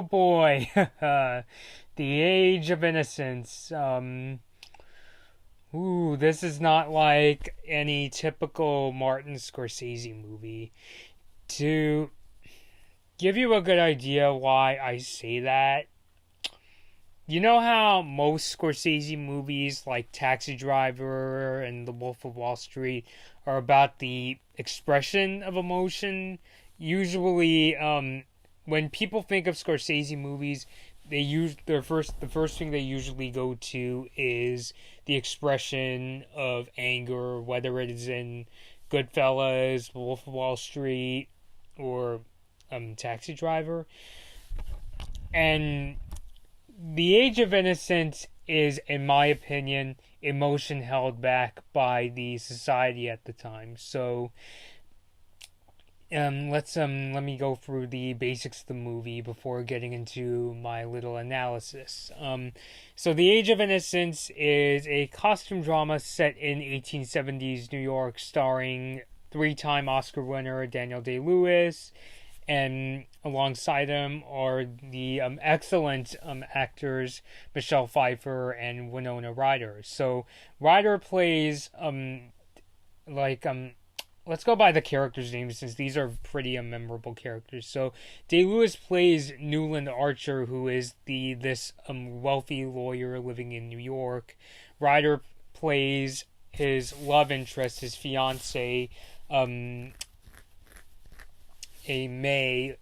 boy. The Age of Innocence. This is not like any typical Martin Scorsese movie. To give you a good idea why I say that, you know how most Scorsese movies like Taxi Driver and The Wolf of Wall Street are about the expression of emotion? Usually, when people think of Scorsese movies, the first thing they usually go to is the expression of anger, whether it is in Goodfellas, Wolf of Wall Street, or Taxi Driver. And The Age of Innocence is, in my opinion, emotion held back by the society at the time. So, let me go through the basics of the movie before getting into my little analysis. So The Age of Innocence is a costume drama set in 1870s New York, starring three-time Oscar winner Daniel Day-Lewis, and alongside him are the excellent actors Michelle Pfeiffer and Winona Ryder. So Ryder plays let's go by the characters' names since these are pretty memorable characters. So Day-Lewis plays Newland Archer, who is this wealthy lawyer living in New York. Ryder plays his love interest, his fiance, a May,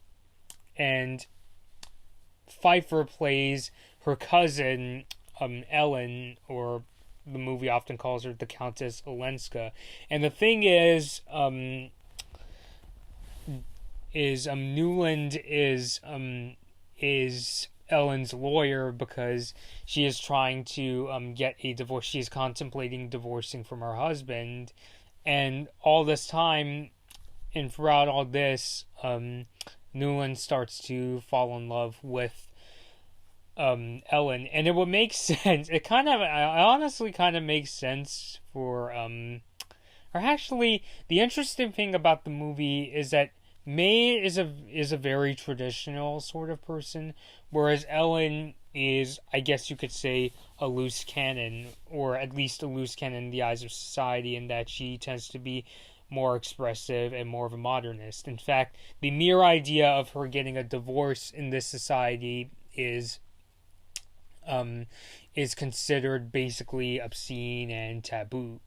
and Pfeiffer plays her cousin, Ellen, or the movie often calls her the Countess Olenska. And the thing is Newland is Ellen's lawyer because she is trying to get a divorce. She is contemplating divorcing from her husband, and all this time, and throughout all this, Newland starts to fall in love with Ellen, and it would make sense. It honestly kind of makes sense for or actually, the interesting thing about the movie is that May is a very traditional sort of person, whereas Ellen is, I guess you could say, a loose cannon, or at least a loose cannon in the eyes of society, in that she tends to be more expressive and more of a modernist. In fact, the mere idea of her getting a divorce in this society is considered basically obscene and taboo.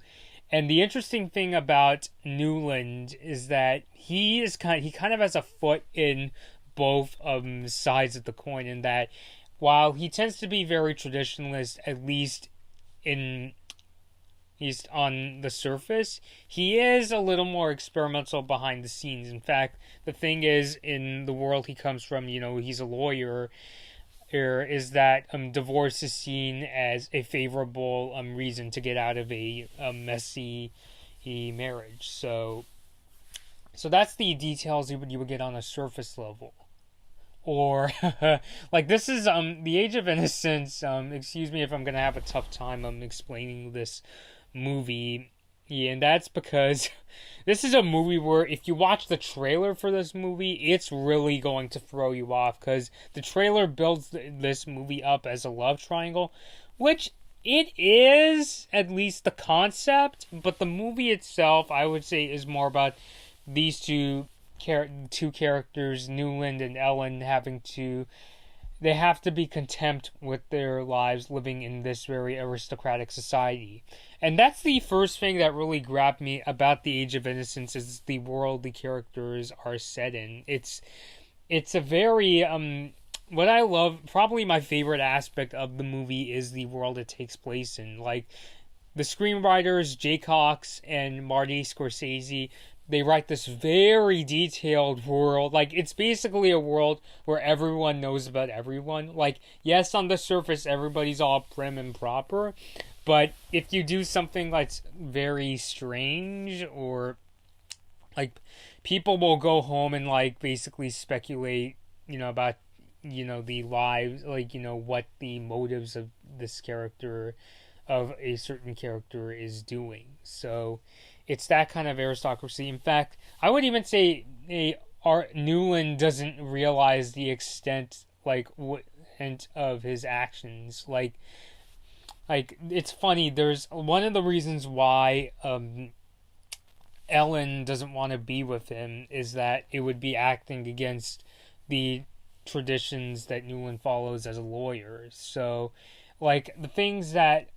And the interesting thing about Newland is that he kind of has a foot in both sides of the coin, in that while he tends to be very traditionalist, at least on the surface, he is a little more experimental behind the scenes. In fact, the thing is, in the world he comes from, he's a lawyer, is that divorce is seen as a favorable reason to get out of a messy marriage. So that's the details you would get on a surface level. Or like, this is The Age of Innocence. Excuse me if I'm gonna have a tough time explaining this movie. Yeah, and that's because this is a movie where if you watch the trailer for this movie, it's really going to throw you off, because the trailer builds this movie up as a love triangle, which it is, at least the concept, but the movie itself, I would say, is more about these two characters, Newland and Ellen, they have to be content with their lives living in this very aristocratic society. And that's the first thing that really grabbed me about The Age of Innocence, is the world the characters are set in. It's a very, what I love, probably my favorite aspect of the movie, is the world it takes place in. Like, the screenwriters, Jay Cox and Marty Scorsese, they write this very detailed world. Like, it's basically a world where everyone knows about everyone. Like, yes, on the surface, everybody's all prim and proper, but if you do something that's very strange, or, like, people will go home and, like, basically speculate, about, the lives, like, what the motives of this character, of a certain character, is doing. So it's that kind of aristocracy. In fact, I would even say Newland doesn't realize the extent, like what hint of his actions. Like it's funny. There's one of the reasons why Ellen doesn't want to be with him is that it would be acting against the traditions that Newland follows as a lawyer. So, like the things that,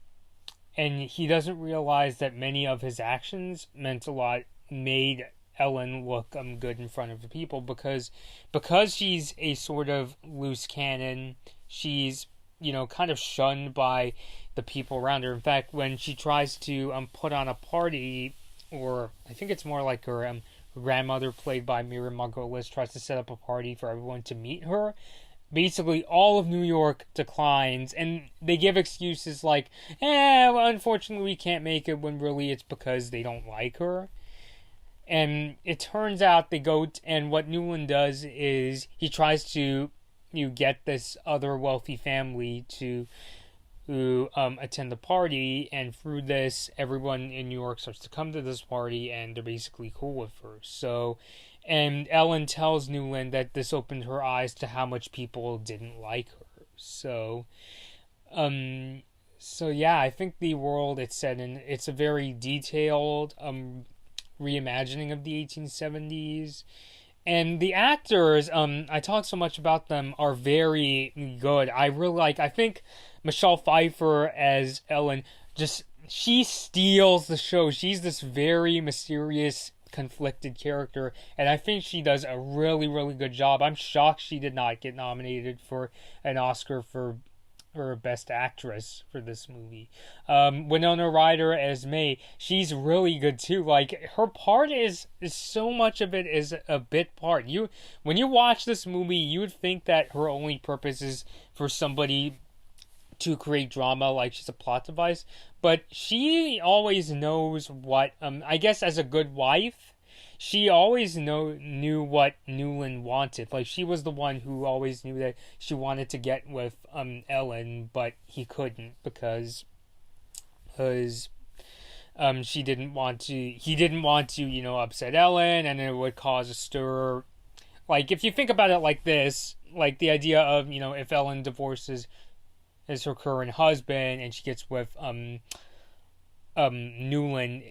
and he doesn't realize that many of his actions meant a lot, made Ellen look good in front of the people because she's a sort of loose cannon. She's kind of shunned by the people around her. In fact, when she tries to put on a party, or I think it's more like her grandmother, played by Miriam Margolis, tries to set up a party for everyone to meet her, basically all of New York declines, and they give excuses like, well, unfortunately we can't make it, when really it's because they don't like her. And it turns out they go, and what Newland does is he tries to get this other wealthy family to attend the party, and through this, everyone in New York starts to come to this party, and they're basically cool with her. So, and Ellen tells Newland that this opened her eyes to how much people didn't like her. So yeah, I think the world it's set in, it's a very detailed reimagining of the 1870s. And the actors, I talk so much about them, are very good. I think Michelle Pfeiffer as Ellen, she steals the show. She's this very mysterious, conflicted character, and I think she does a really, really good job. I'm shocked she did not get nominated for an Oscar for Best Actress for this movie. Winona Ryder as May, she's really good too. Like, her part is so much of it is a bit part. When you watch this movie, you would think that her only purpose is for somebody to create drama, like she's a plot device, but she always knows what, I guess as a good wife, she always knew what Newland wanted. Like, she was the one who always knew that she wanted to get with Ellen, but he couldn't because he didn't want to upset Ellen, and it would cause a stir. Like, if you think about it like this, like the idea of, if Ellen divorces her current husband and she gets with Newland,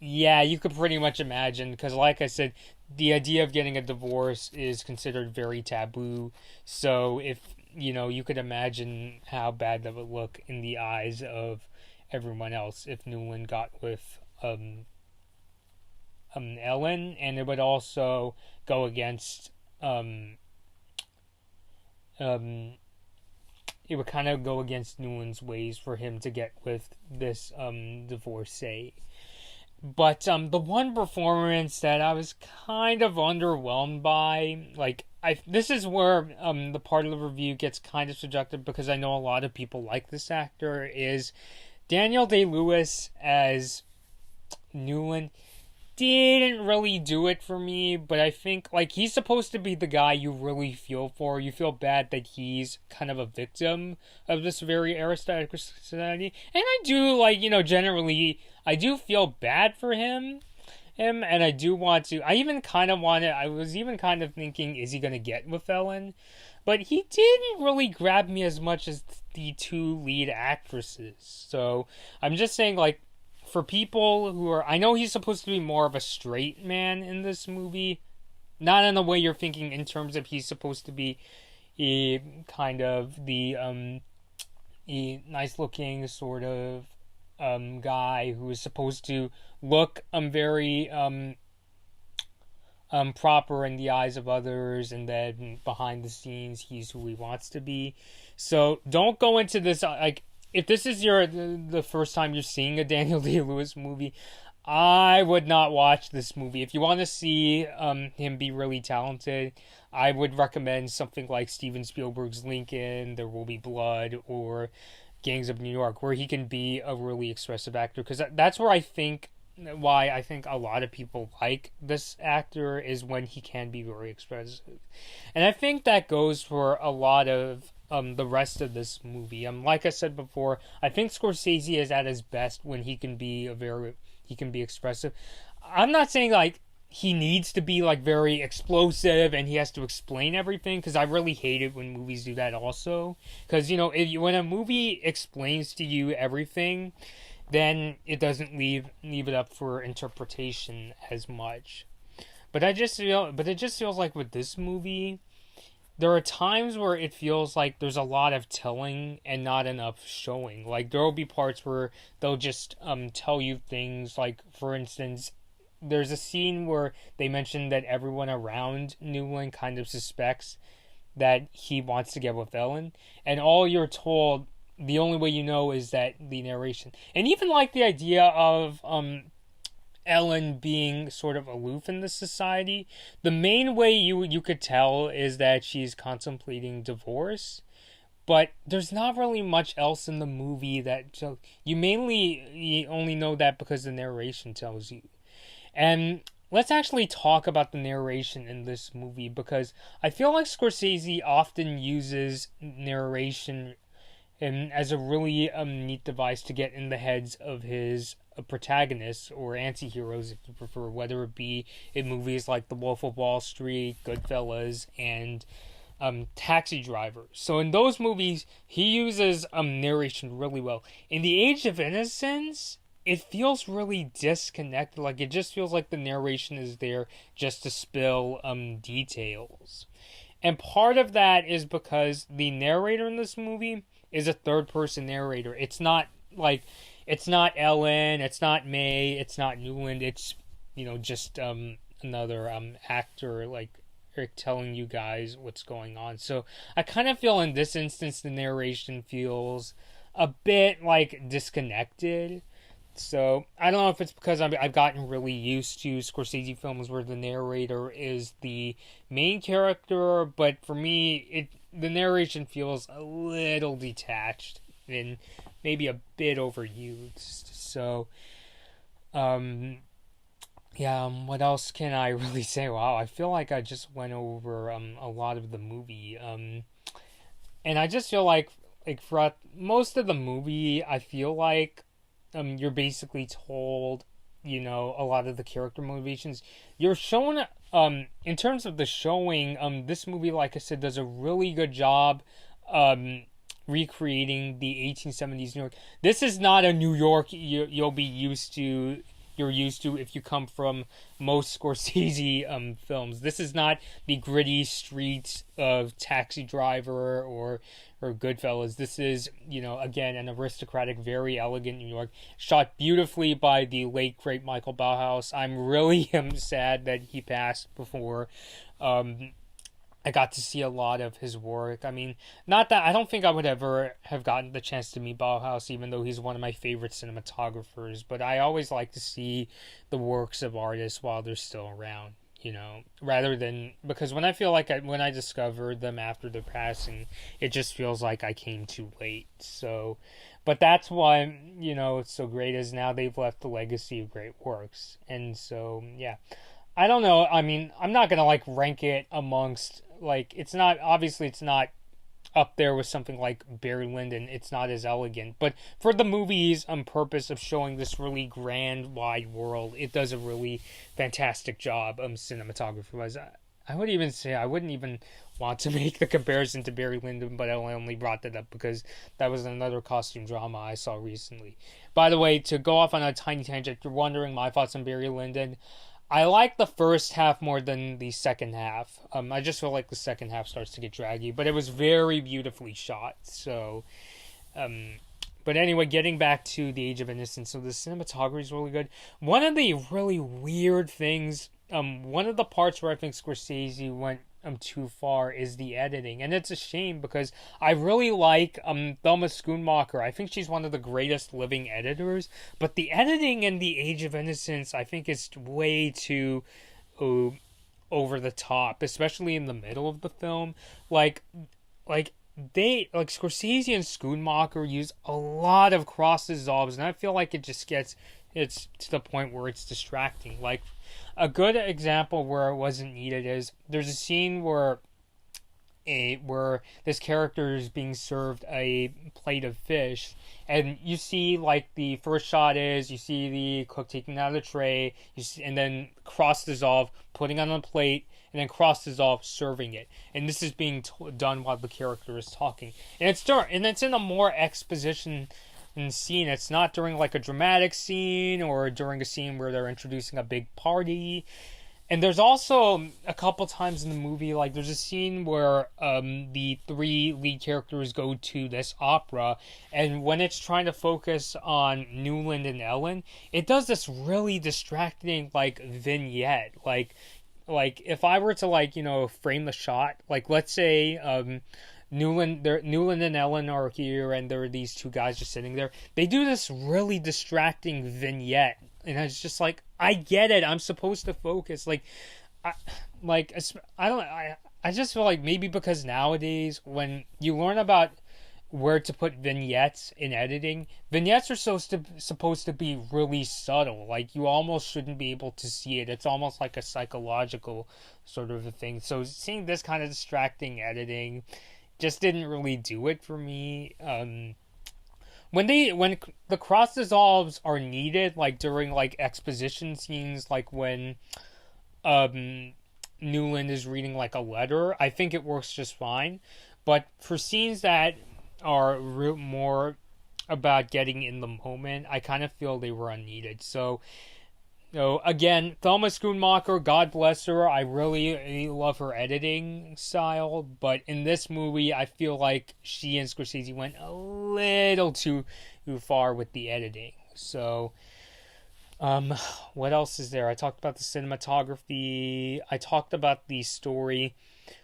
yeah, you could pretty much imagine, because like I said, the idea of getting a divorce is considered very taboo. So if, you could imagine how bad that would look in the eyes of everyone else if Newland got with Ellen, and it would also go against it would kind of go against Newland's ways for him to get with this divorcee. But the one performance that I was kind of underwhelmed by, this is where the part of the review gets kind of subjective, because I know a lot of people like this actor, is Daniel Day-Lewis as Newland didn't really do it for me, but I think, he's supposed to be the guy you really feel for. You feel bad that he's kind of a victim of this very aristocratic society. And I do, generally, I do feel bad for him, and I do want to, I was even kind of thinking, is he going to get with Ellen? But he didn't really grab me as much as the two lead actresses. So, I'm just saying, for people who are, I know he's supposed to be more of a straight man in this movie, not in the way you're thinking in terms of he's supposed to be a kind of the a nice looking sort of guy who is supposed to look very proper in the eyes of others, and then behind the scenes he's who he wants to be. So don't go into this if this is the first time you're seeing a Daniel Day-Lewis movie, I would not watch this movie. If you want to see him be really talented, I would recommend something like Steven Spielberg's Lincoln, There Will Be Blood, or Gangs of New York, where he can be a really expressive actor. Because that's why I think a lot of people like this actor, is when he can be very expressive. And I think that goes for a lot of the rest of this movie. Like I said before, I think Scorsese is at his best when he can be expressive. I'm not saying he needs to be like very explosive and he has to explain everything, because I really hate it when movies do that also, because when a movie explains to you everything, then it doesn't leave it up for interpretation as much. But it just feels like with this movie, there are times where it feels like there's a lot of telling and not enough showing. Like there will be parts where they'll just tell you things. Like for instance, there's a scene where they mention that everyone around Newland kind of suspects that he wants to get with Ellen, and all you're told, the only way you know, is that the narration. And even like the idea of Ellen being sort of aloof in the society, the main way you could tell is that she's contemplating divorce, but there's not really much else in the movie that, so you only know that because the narration tells you. And let's actually talk about the narration in this movie, because I feel like Scorsese often uses narration as a really neat device to get in the heads of his protagonists, or anti-heroes if you prefer, whether it be in movies like The Wolf of Wall Street, Goodfellas, and Taxi Driver. So in those movies, he uses narration really well. In The Age of Innocence, it feels really disconnected. Like, it just feels like the narration is there just to spill details. And part of that is because the narrator in this movie is a third-person narrator. It's not Ellen, it's not May, it's not Newland. It's just another actor like telling you guys what's going on. So I kind of feel in this instance the narration feels a bit like disconnected. So I don't know if it's because I've gotten really used to Scorsese films where the narrator is the main character, but for me, the narration feels a little detached and maybe a bit overused. So, what else can I really say? Wow, I feel like I just went over a lot of the movie. And I just feel like throughout most of the movie, I feel like you're basically told, a lot of the character motivations. You're shown, in terms of the showing, this movie, like I said, does a really good job, recreating the 1870s New York. This is not a New York you'll be used to. You're used to if you come from most Scorsese films. This is not the gritty streets of Taxi Driver or Goodfellas. This is, again, an aristocratic, very elegant New York, shot beautifully by the late great Michael Bauhaus. I'm really sad that he passed before I got to see a lot of his work. I mean, not that I don't think I would ever have gotten the chance to meet Bauhaus, even though he's one of my favorite cinematographers, but I always like to see the works of artists while they're still around, rather than, because when I feel like when I discovered them after their passing, it just feels like I came too late. So, but that's why, it's so great, is now they've left a legacy of great works. And so, yeah. I don't know. I mean, I'm not going to rank it amongst, it's not up there with something like Barry Lyndon. It's not as elegant, but for the movie's purpose of showing this really grand, wide world, it does a really fantastic job cinematography-wise. I wouldn't even want to make the comparison to Barry Lyndon, but I only brought that up because that was another costume drama I saw recently. By the way, to go off on a tiny tangent, if you're wondering my thoughts on Barry Lyndon, I like the first half more than the second half. I just feel like the second half starts to get draggy, but it was very beautifully shot. So, but anyway, getting back to The Age of Innocence, so the cinematography is really good. One of the really weird things, one of the parts where I think Scorsese went too far is the editing, and it's a shame because I really like Thelma Schoonmaker. I think she's one of the greatest living editors, but the editing in The Age of Innocence I think is way too over the top, especially in the middle of the film. Like Scorsese and Schoonmaker use a lot of cross dissolves, and I feel like it's to the point where it's distracting. Like, a good example where it wasn't needed is there's a scene where where this character is being served a plate of fish, and you see like the first shot is you see the cook taking it out of the tray, and then cross dissolve, putting it on a plate, and then cross dissolve, serving it, and this is being done while the character is talking, and it's in a more exposition scene. It's not during like a dramatic scene or during a scene where they're introducing a big party. And there's also a couple times in the movie, like there's a scene where the three lead characters go to this opera, and when it's trying to focus on Newland and Ellen, it does this really distracting like vignette. Like if I were to like frame the shot, like let's say Newland and Ellen are here, and there are these two guys just sitting there. They do this really distracting vignette. And I was just like, I get it. I'm supposed to focus. I just feel like maybe because nowadays when you learn about where to put vignettes in editing, vignettes are supposed to be really subtle. Like you almost shouldn't be able to see it. It's almost like a psychological sort of a thing. So seeing this kind of distracting editing just didn't really do it for me. When the cross dissolves are needed, like during like exposition scenes, like when Newland is reading like a letter, I think it works just fine. But for scenes that are more about getting in the moment, I kind of feel they were unneeded. So, again, Thelma Schoonmaker, God bless her. I really love her editing style, but in this movie, I feel like she and Scorsese went a little too far with the editing. So, what else is there? I talked about the cinematography. I talked about the story.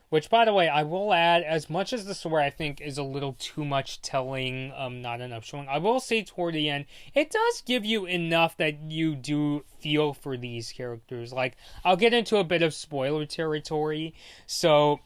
Which, by the way, I will add, as much as the story I think is a little too much telling, not enough showing, I will say toward the end, it does give you enough that you do feel for these characters. Like, I'll get into a bit of spoiler territory. So,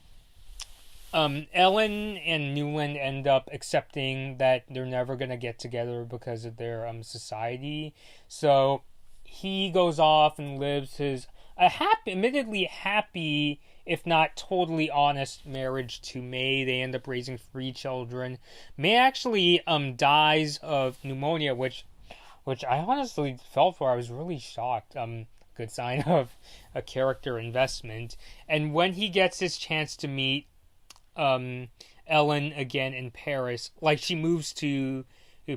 Ellen and Newland end up accepting that they're never going to get together because of their society. So, he goes off and lives his admittedly happy, if not totally honest, marriage to May. They end up raising 3 children. May actually dies of pneumonia, which I honestly felt for. I was really shocked. Good sign of a character investment. And when he gets his chance to meet Ellen again in Paris, like she moves to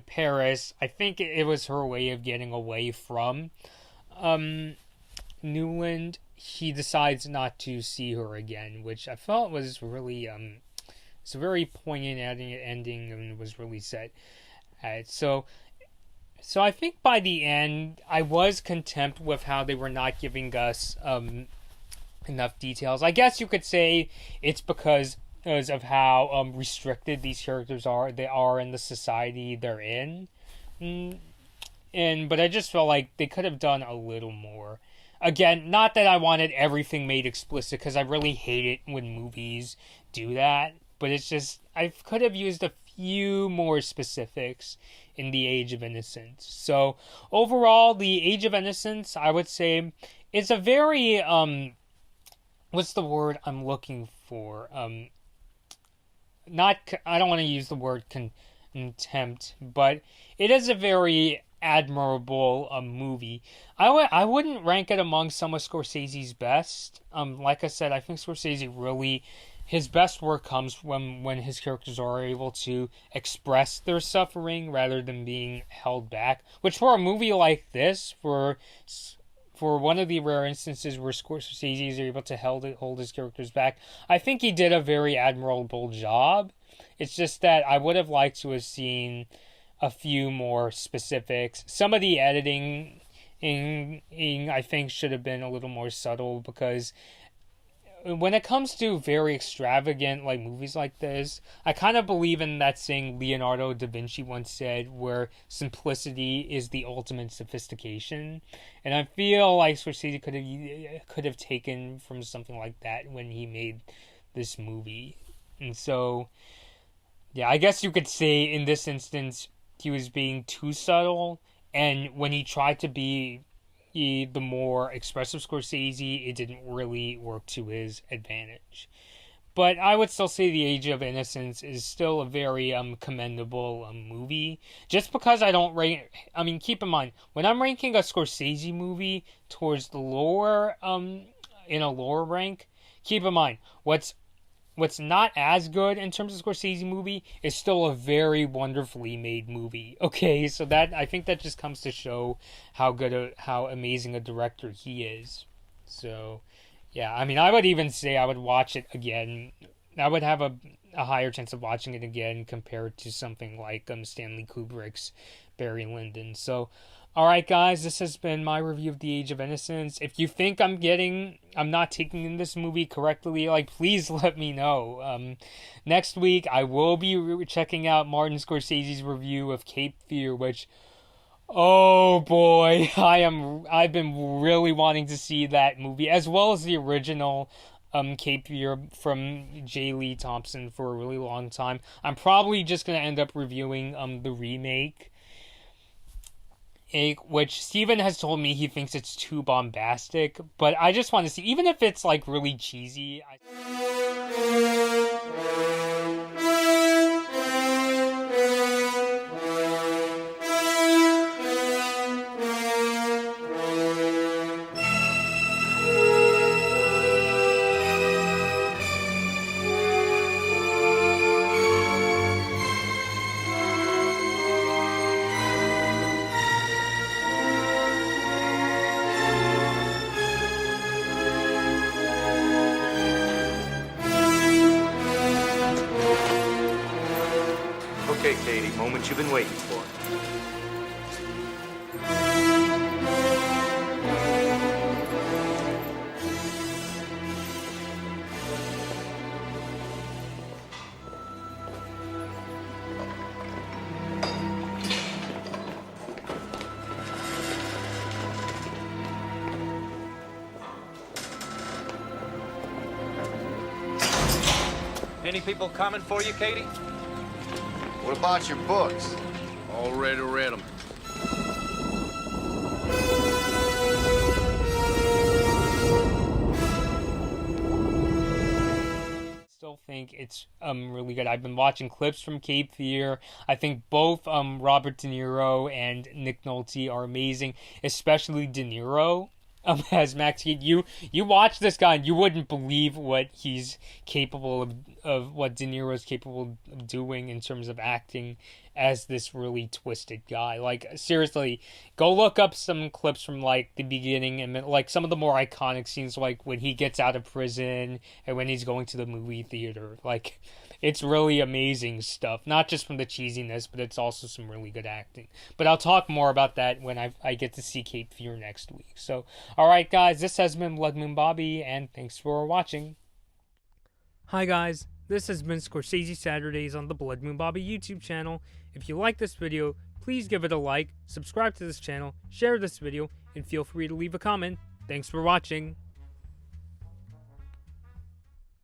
Paris, I think it was her way of getting away from Newland. He decides not to see her again, which I felt was really it's a very poignant ending and was really set. So I think by the end I was content with how they were not giving us enough details. I guess you could say it's because of how restricted these characters are. They are in the society they're in, but I just felt like they could have done a little more. Again, not that I wanted everything made explicit, because I really hate it when movies do that, but it's just, I could have used a few more specifics in the Age of Innocence. So, overall, the Age of Innocence, I would say, is a very, what's the word I'm looking for? I don't want to use the word contempt, but it is a very admirable movie. I wouldn't rank it among some of Scorsese's best. Like I said, I think Scorsese really, his best work comes when his characters are able to express their suffering rather than being held back. Which for a movie like this, for one of the rare instances where Scorsese is able to hold his characters back, I think he did a very admirable job. It's just that I would have liked to have seen a few more specifics. Some of the editing I think should have been a little more subtle, because when it comes to very extravagant like movies like this, I kind of believe in that saying Leonardo da Vinci once said, where simplicity is the ultimate sophistication. And I feel like Scorsese could have taken from something like that when he made this movie. And so, yeah, I guess you could say in this instance he was being too subtle, and when he tried to be the more expressive Scorsese, it didn't really work to his advantage. But I would still say The Age of Innocence is still a very commendable movie. Just because I don't rate, I mean, keep in mind when I'm ranking a Scorsese movie towards the lower in a lower rank, keep in mind what's not as good in terms of Scorsese movie is still a very wonderfully made movie. Okay, so that I think that just comes to show how amazing a director he is. So, yeah, I mean, I would even say I would watch it again. I would have a higher chance of watching it again compared to something like Stanley Kubrick's Barry Lyndon. So, all right, guys, this has been my review of The Age of Innocence. If you think I'm not taking in this movie correctly, like, please let me know. Next week, I will be checking out Martin Scorsese's review of Cape Fear, which, oh boy, I've been really wanting to see that movie, as well as the original Cape Fear from J. Lee Thompson for a really long time. I'm probably just gonna end up reviewing the remake, which Steven has told me he thinks it's too bombastic, but I just want to see, even if it's like really cheesy. Okay, Katie, moment you've been waiting for. Any people coming for you, Katie? What about your books? Already read them. Still think it's really good. I've been watching clips from Cape Fear. I think both Robert De Niro and Nick Nolte are amazing, especially De Niro. As Max, you watch this guy and you wouldn't believe what he's capable of what De Niro is capable of doing in terms of acting as this really twisted guy. Like, seriously, go look up some clips from like the beginning and like some of the more iconic scenes, like when he gets out of prison and when he's going to the movie theater. Like, it's really amazing stuff. Not just from the cheesiness, but it's also some really good acting. But I'll talk more about that when I get to see Cape Fear next week. So, alright guys, this has been Blood Moon Bobby, and thanks for watching. Hi guys, this has been Scorsese Saturdays on the Blood Moon Bobby YouTube channel. If you like this video, please give it a like, subscribe to this channel, share this video, and feel free to leave a comment. Thanks for watching.